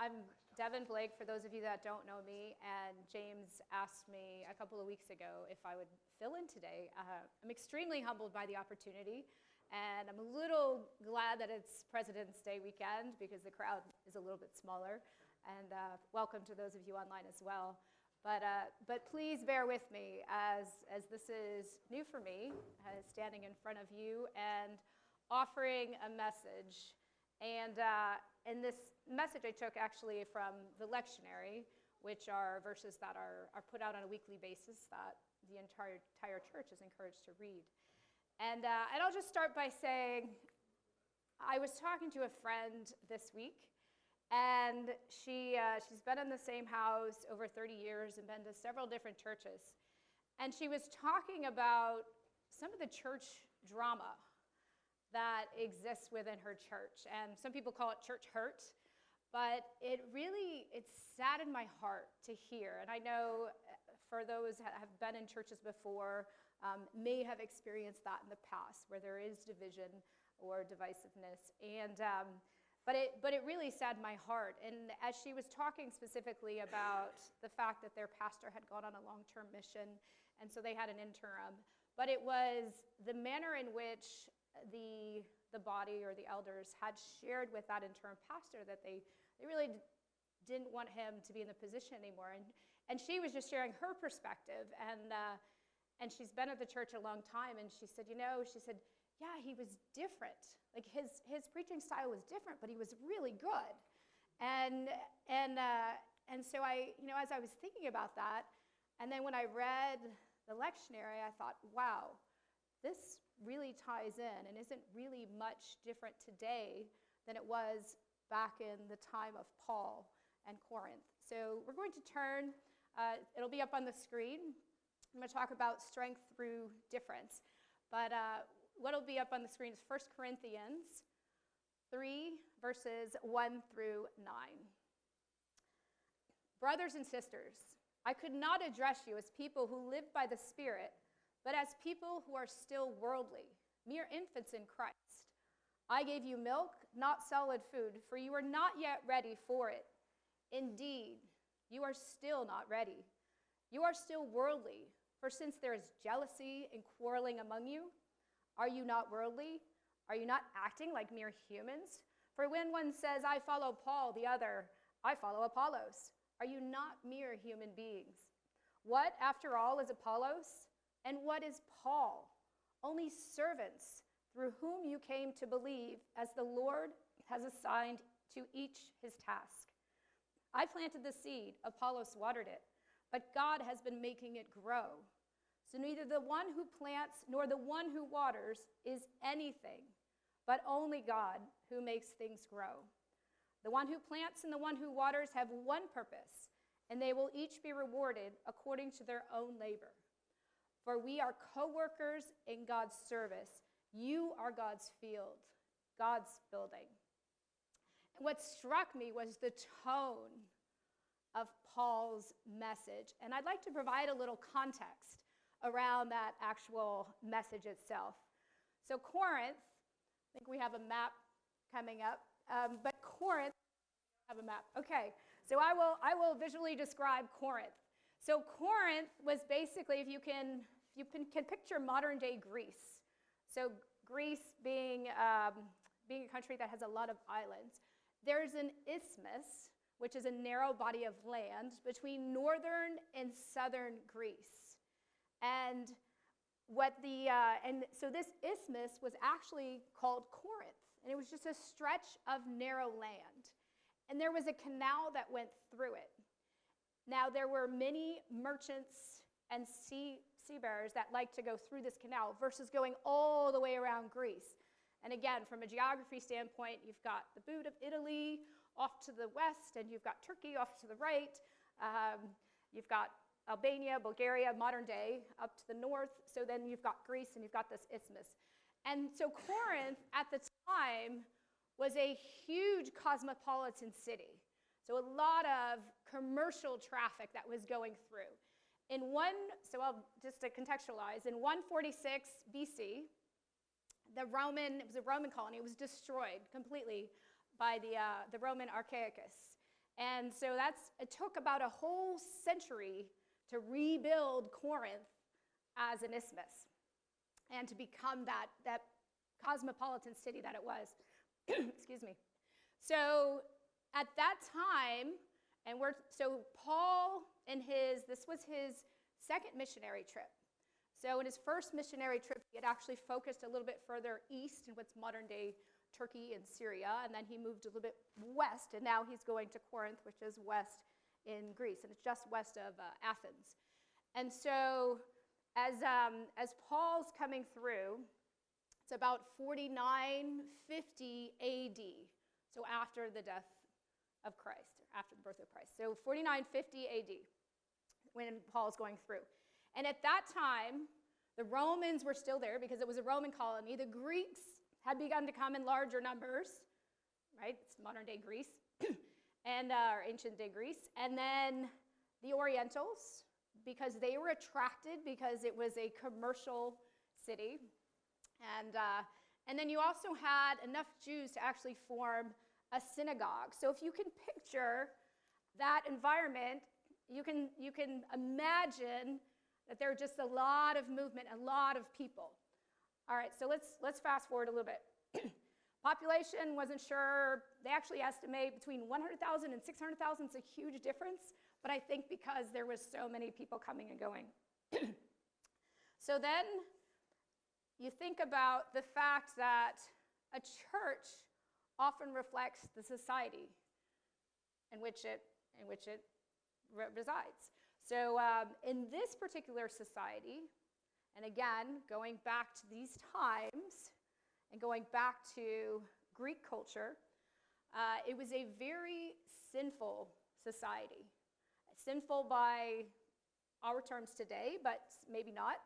I'm Devon Blake, for those of you that don't know me, and James asked me a couple of weeks ago if I would fill in today. I'm extremely humbled by the opportunity, and I'm a little glad that it's President's Day weekend because the crowd is a little bit smaller, and welcome to those of you online as well. But please bear with me as this is new for me, standing in front of you and offering a message. And this message I took actually from the lectionary, which are verses that are put out on a weekly basis that the entire church is encouraged to read. And I'll just start by saying, I was talking to a friend this week, and she's been in the same house over 30 years and been to several different churches. And she was talking about some of the church drama that exists within her church. And some people call it church hurt, but it saddened my heart to hear. And I know for those that have been in churches before, may have experienced that in the past, where there is division or divisiveness. And but it really saddened my heart. And as she was talking specifically about the fact that their pastor had gone on a long-term mission, and so they had an interim, but it was the manner in which the body or the elders had shared with that interim pastor that they really didn't want him to be in the position anymore. And she was just sharing her perspective, and she's been at the church a long time, and she said, yeah, he was different. Like his preaching style was different, but he was really good. And so I, as I was thinking about that, and then when I read the lectionary, I thought, wow, this really ties in and isn't really much different today than it was back in the time of Paul and Corinth. So we're going to turn, it'll be up on the screen. I'm going to talk about strength through difference. But what'll be up on the screen is 1 Corinthians 3, verses 1 through 9. Brothers and sisters, I could not address you as people who live by the Spirit, but as people who are still worldly, mere infants in Christ. I gave you milk, not solid food, for you are not yet ready for it. Indeed, you are still not ready. You are still worldly, for since there is jealousy and quarreling among you, are you not worldly? Are you not acting like mere humans? For when one says, I follow Paul, the other, I follow Apollos. Are you not mere human beings? What, after all, is Apollos? And what is Paul? Only servants through whom you came to believe, as the Lord has assigned to each his task. I planted the seed, Apollos watered it, but God has been making it grow. So neither the one who plants nor the one who waters is anything, but only God who makes things grow. The one who plants and the one who waters have one purpose, and they will each be rewarded according to their own labor. For we are co-workers in God's service. You are God's field, God's building. And what struck me was the tone of Paul's message. And I'd like to provide a little context around that actual message itself. So Corinth, I think we have a map coming up, but Corinth, I have a map. Okay, so I will visually describe Corinth. So Corinth was basically, if you can picture modern day Greece. So Greece being a country that has a lot of islands. There's an isthmus, which is a narrow body of land between northern and southern Greece. And so this isthmus was actually called Corinth, and it was just a stretch of narrow land. And there was a canal that went through it. Now, there were many merchants and seafarers that liked to go through this canal versus going all the way around Greece. And again, from a geography standpoint, you've got the boot of Italy off to the west, and you've got Turkey off to the right. You've got Albania, Bulgaria, modern day, up to the north. So then you've got Greece, and you've got this isthmus. And so Corinth, at the time, was a huge cosmopolitan city. So a lot of commercial traffic that was going through. Just to contextualize, in 146 BC, it was a Roman colony. It was destroyed completely by the Roman Archaicus. And so it took about a whole century to rebuild Corinth as an isthmus and to become that cosmopolitan city that it was. Excuse me. So at that time, so Paul this was his second missionary trip. So in his first missionary trip, he had actually focused a little bit further east in what's modern day Turkey and Syria, and then he moved a little bit west, and now he's going to Corinth, which is west in Greece, and it's just west of Athens. And so as Paul's coming through, it's about 4950 AD, so after the death of Christ, after the birth of Christ. So 4950 AD, when Paul's going through. And at that time, the Romans were still there because it was a Roman colony. The Greeks had begun to come in larger numbers, right? It's modern day Greece, and or ancient day Greece. And then the Orientals, because they were attracted because it was a commercial city. And then you also had enough Jews to actually form a synagogue. So if you can picture that environment, you can imagine that there are just a lot of movement, a lot of people. All right, so let's fast forward a little bit. Population, wasn't sure. They actually estimate between 100,000 and 600,000. It's a huge difference, but I think because there was so many people coming and going. So then you think about the fact that a church often reflects the society in which it resides. So in this particular society, and again, going back to these times and going back to Greek culture, it was a very sinful society. Sinful by our terms today, but maybe not,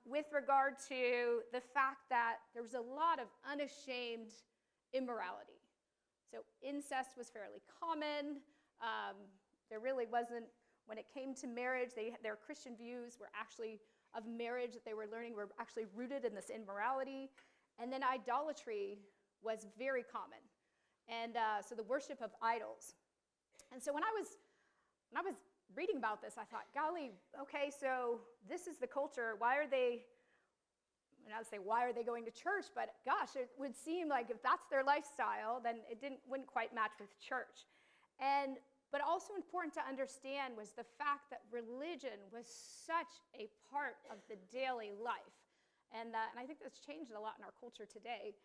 with regard to the fact that there was a lot of unashamed immorality. So incest was fairly common. There really wasn't, when it came to marriage, their Christian views were actually of marriage that they were learning were actually rooted in this immorality. And then idolatry was very common. And so the worship of idols. And so when I was reading about this, I thought, golly, okay, so this is the culture. Why are they, and I would say, why are they going to church? But gosh, it would seem like if that's their lifestyle, then it wouldn't quite match with church. But also important to understand was the fact that religion was such a part of the daily life. And I think that's changed a lot in our culture today.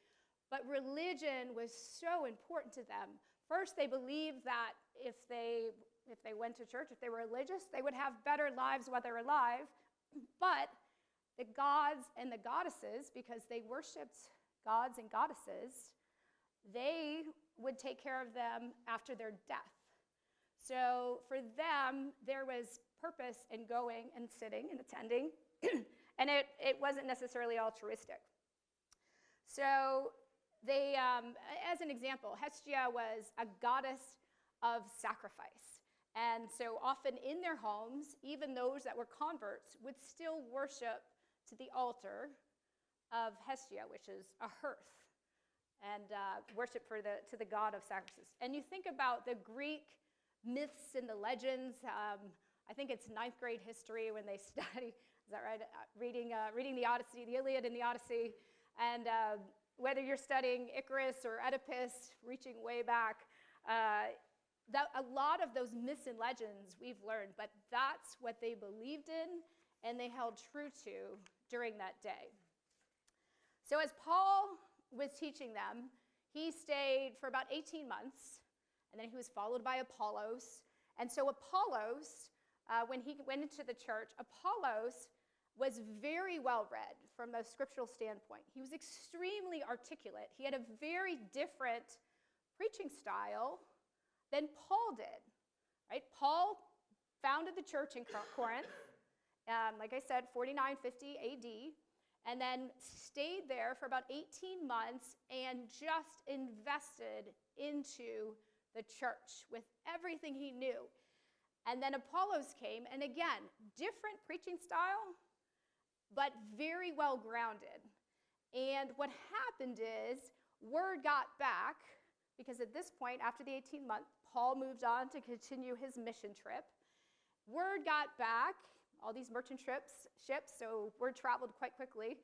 But religion was so important to them. First, they believed that if they went to church, if they were religious, they would have better lives while they're alive. But the gods and the goddesses, because they worshipped gods and goddesses, they would take care of them after their death. So for them, there was purpose in going and sitting and attending, and it wasn't necessarily altruistic. So they, as an example, Hestia was a goddess of sacrifice. And so often in their homes, even those that were converts would still worship to the altar of Hestia, which is a hearth, and worship to the god of sacrifices. And you think about the Greek myths and the legends. I think it's 9th grade history when they study, is that right? Reading the Odyssey, the Iliad and the Odyssey. And whether you're studying Icarus or Oedipus, reaching way back, a lot of those myths and legends we've learned, but that's what they believed in and they held true to during that day. So as Paul was teaching them, he stayed for about 18 months, and then he was followed by Apollos. And so Apollos, when he went into the church, Apollos was very well read from a scriptural standpoint. He was extremely articulate. He had a very different preaching style than Paul did, right? Paul founded the church in Corinth, like I said, 4950 AD, and then stayed there for about 18 months and just invested into the church with everything he knew. And then Apollos came, and again, different preaching style, but very well grounded. And what happened is word got back, because at this point, after the 18 months, Paul moved on to continue his mission trip. Word got back, all these merchant ships, so word traveled quite quickly,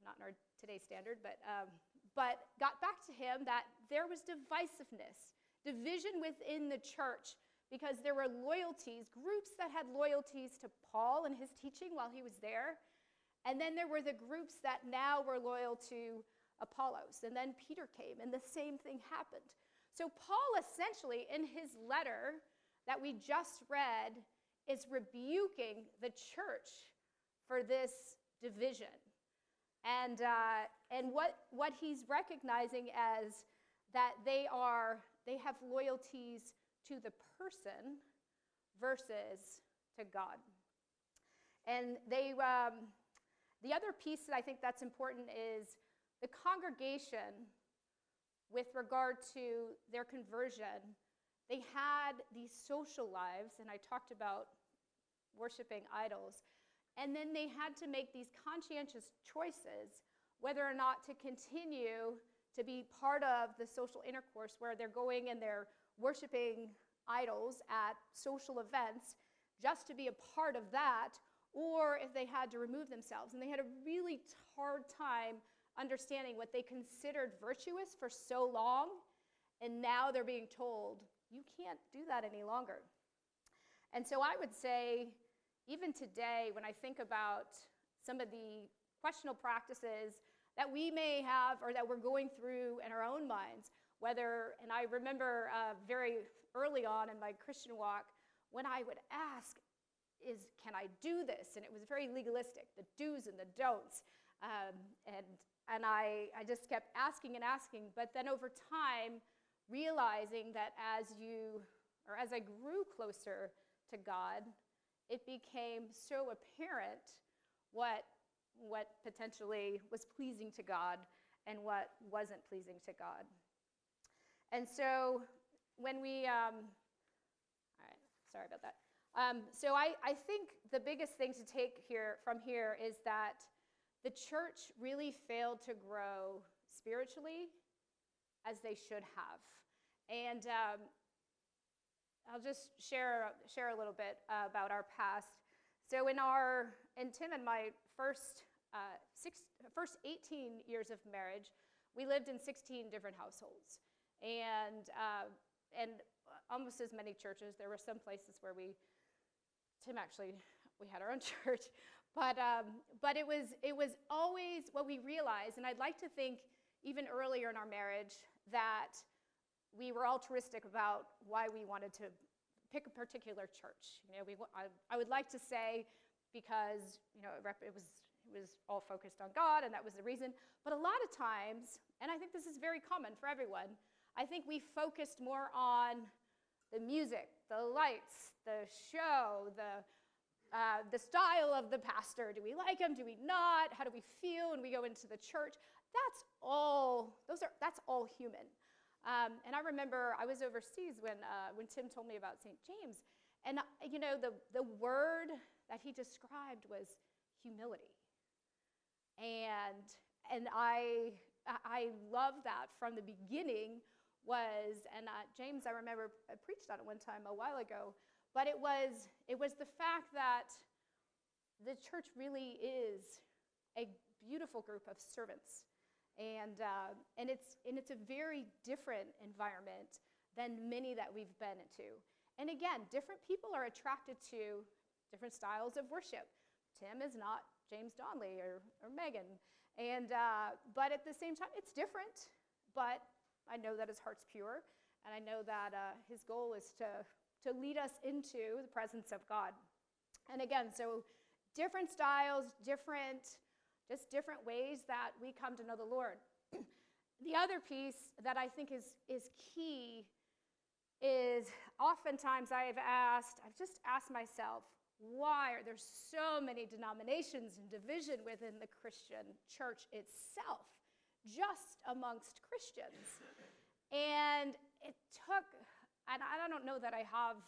not in our today's standard, but got back to him that there was divisiveness, division within the church, because there were groups that had loyalties to Paul and his teaching while he was there, and then there were the groups that now were loyal to Apollos, and then Peter came, and the same thing happened. So Paul essentially, in his letter that we just read, is rebuking the church for this division. And what he's recognizing as that they have loyalties to the person versus to God. And the other piece that I think that's important is the congregation, with regard to their conversion, they had these social lives, and I talked about worshiping idols, and then they had to make these conscientious choices whether or not to continue to be part of the social intercourse where they're going and they're worshiping idols at social events just to be a part of that, or if they had to remove themselves. And they had a really hard time understanding what they considered virtuous for so long, and now they're being told, you can't do that any longer. And so I would say, even today, when I think about some of the questionable practices that we may have or that we're going through in our own minds, and I remember very early on in my Christian walk, when I would ask, can I do this? And it was very legalistic, the do's and the don'ts. And I just kept asking and asking, but then over time, realizing that as I grew closer to God, it became so apparent what potentially was pleasing to God and what wasn't pleasing to God. And so when we, all right, sorry about that. So I think the biggest thing to take from here is that the church really failed to grow spiritually as they should have. And I'll just share a little bit about our past. So in Tim and my first 18 years of marriage, we lived in 16 different households, and almost as many churches. There were some places where we had our own church, but it was always what we realized, and I'd like to think even earlier in our marriage that we were altruistic about why we wanted to pick a particular church. I would like to say because it was all focused on God, and that was the reason. But a lot of times, and I think this is very common for everyone, I think we focused more on the music, the lights, the show, the style of the pastor. Do we like him? Do we not? How do we feel when we go into the church? That's all human. And I remember I was overseas when Tim told me about St. James, and the word that he described was humility, and I love that from the beginning. James, I remember I preached on it one time a while ago, but it was the fact that the church really is a beautiful group of servants. And it's a very different environment than many that we've been into. And again, different people are attracted to different styles of worship. Tim is not James Donnelly or Megan. But at the same time, it's different. But I know that his heart's pure, and I know that his goal is to lead us into the presence of God. And again, so different styles, different ways that we come to know the Lord. The other piece that I think is key is oftentimes I've just asked myself, why are there so many denominations and division within the Christian church itself, just amongst Christians? And it took, and I don't know that I have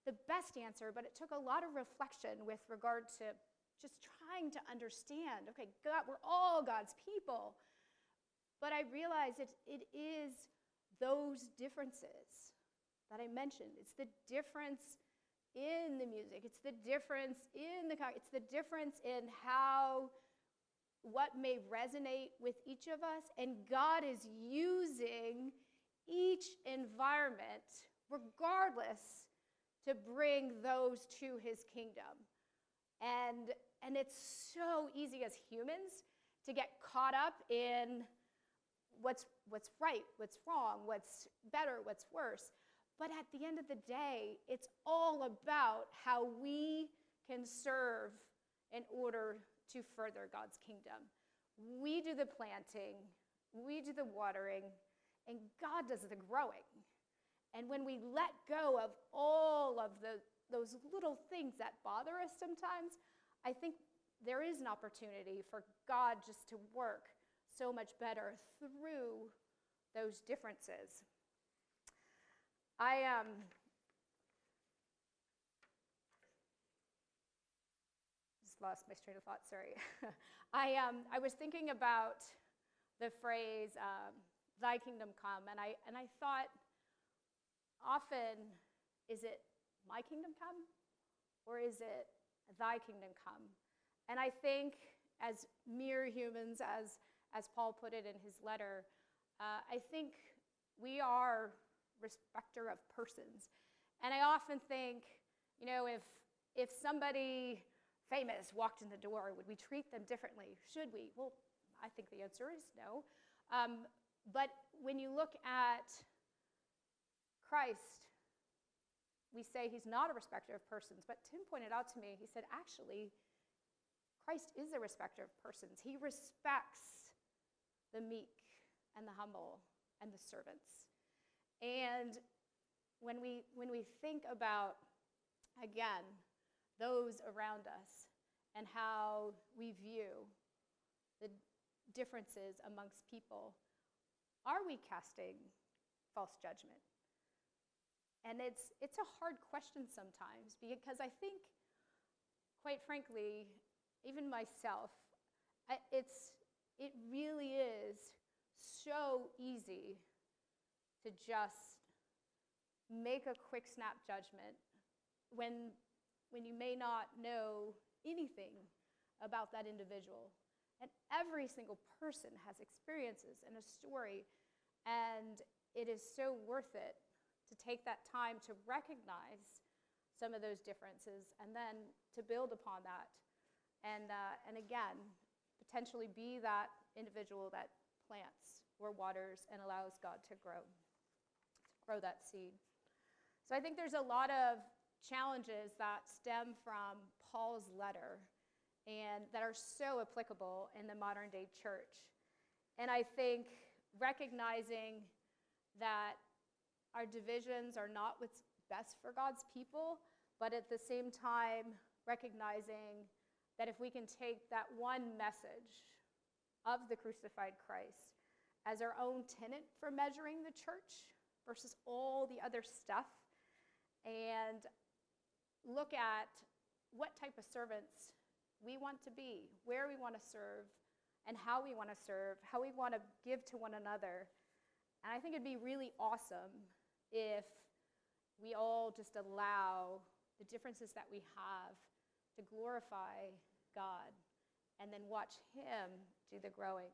the best answer, but it took a lot of reflection with regard to just trying to understand, okay, God, we're all God's people. But I realize it is those differences that I mentioned. It's the difference in the music. It's the difference in it's the difference in what may resonate with each of us. And God is using each environment, regardless, to bring those to his kingdom. And it's so easy as humans to get caught up in what's right, what's wrong, what's better, what's worse. But at the end of the day, it's all about how we can serve in order to further God's kingdom. We do the planting, we do the watering, and God does the growing. And when we let go of all of those little things that bother us sometimes, I think there is an opportunity for God just to work so much better through those differences. I just lost my train of thought, sorry. I was thinking about the phrase, thy kingdom come, and I thought, often, is it my kingdom come, or is it thy kingdom come? And I think, as mere humans, as Paul put it in his letter, I think we are respecter of persons. And I often think, if somebody famous walked in the door, would we treat them differently? Should we? Well, I think the answer is no. But when you look at Christ, we say he's not a respecter of persons. But Tim pointed out to me, he said, actually, Christ is a respecter of persons. He respects the meek and the humble and the servants. And when we think about, again, those around us and how we view the differences amongst people, are we casting false judgment? And it's a hard question sometimes, because I think, quite frankly, even myself, it really is so easy to just make a quick snap judgment when you may not know anything about that individual. And every single person has experiences and a story, and it is so worth it to take that time to recognize some of those differences and then to build upon that. And again, potentially be that individual that plants or waters and allows God to grow that seed. So I think there's a lot of challenges that stem from Paul's letter and that are so applicable in the modern day church. And I think recognizing that our divisions are not what's best for God's people, but at the same time recognizing that if we can take that one message of the crucified Christ as our own tenet for measuring the church versus all the other stuff, and look at what type of servants we want to be, where we want to serve, and how we want to serve, how we want to give to one another. And I think it'd be really awesome if we all just allow the differences that we have to glorify God and then watch him do the growing.